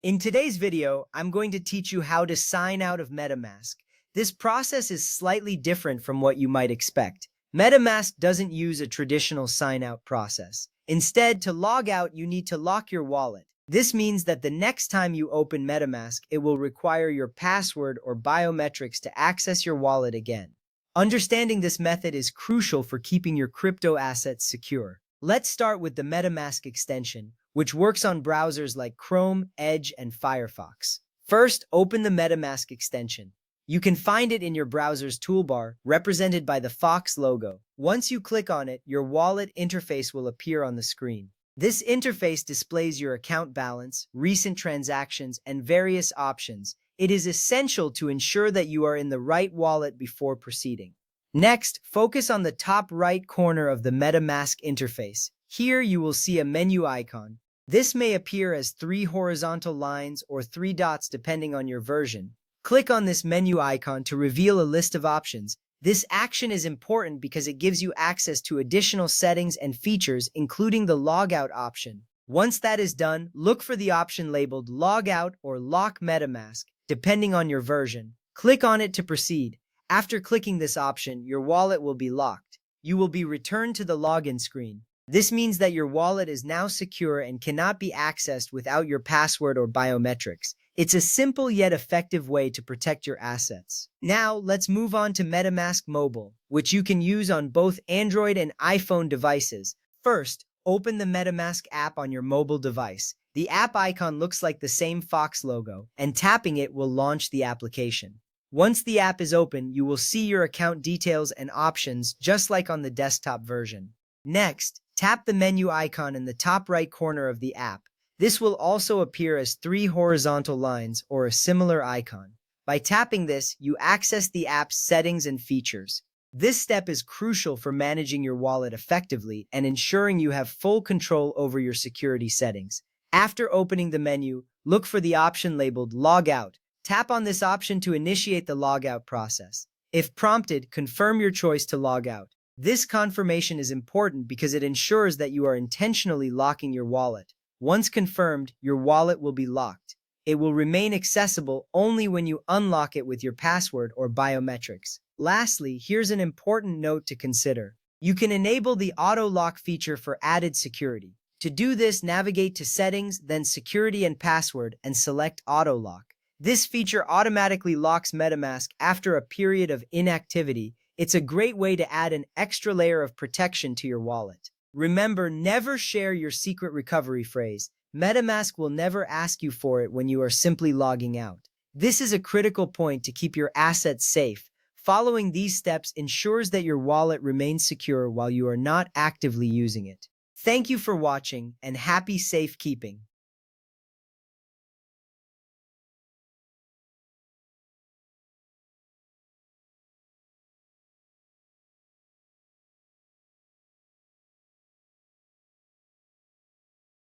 In today's video, I'm going to teach you how to sign out of MetaMask. This process is slightly different from what you might expect. MetaMask doesn't use a traditional sign out process. Instead, to log out, you need to lock your wallet. This means that the next time you open MetaMask, it will require your password or biometrics to access your wallet again. Understanding this method is crucial for keeping your crypto assets secure. Let's start with the MetaMask extension, which works on browsers like Chrome, Edge, and Firefox. First, open the MetaMask extension. You can find it in your browser's toolbar, represented by the Fox logo. Once you click on it, your wallet interface will appear on the screen. This interface displays your account balance, recent transactions, and various options. It is essential to ensure that you are in the right wallet before proceeding. Next, focus on the top right corner of the MetaMask interface. Here you will see a menu icon. This may appear as three horizontal lines or three dots depending on your version. Click on this menu icon to reveal a list of options. This action is important because it gives you access to additional settings and features, including the logout option. Once that is done, look for the option labeled Logout or Lock MetaMask, depending on your version. Click on it to proceed. After clicking this option, your wallet will be locked. You will be returned to the login screen. This means that your wallet is now secure and cannot be accessed without your password or biometrics. It's a simple yet effective way to protect your assets. Now, let's move on to MetaMask Mobile, which you can use on both Android and iPhone devices. First, open the MetaMask app on your mobile device. The app icon looks like the same Fox logo, and tapping it will launch the application. Once the app is open, you will see your account details and options just like on the desktop version. Next, tap the menu icon in the top right corner of the app. This will also appear as three horizontal lines or a similar icon. By tapping this, you access the app's settings and features. This step is crucial for managing your wallet effectively and ensuring you have full control over your security settings. After opening the menu, look for the option labeled Logout. Tap on this option to initiate the logout process. If prompted, confirm your choice to log out. This confirmation is important because it ensures that you are intentionally locking your wallet. Once confirmed, your wallet will be locked. It will remain accessible only when you unlock it with your password or biometrics. Lastly, here's an important note to consider. You can enable the auto lock feature for added security. To do this, navigate to Settings, then Security and Password, and select Auto Lock. This feature automatically locks MetaMask after a period of inactivity. It's a great way to add an extra layer of protection to your wallet. Remember, never share your secret recovery phrase. MetaMask will never ask you for it when you are simply logging out. This is a critical point to keep your assets safe. Following these steps ensures that your wallet remains secure while you are not actively using it. Thank you for watching and happy safekeeping.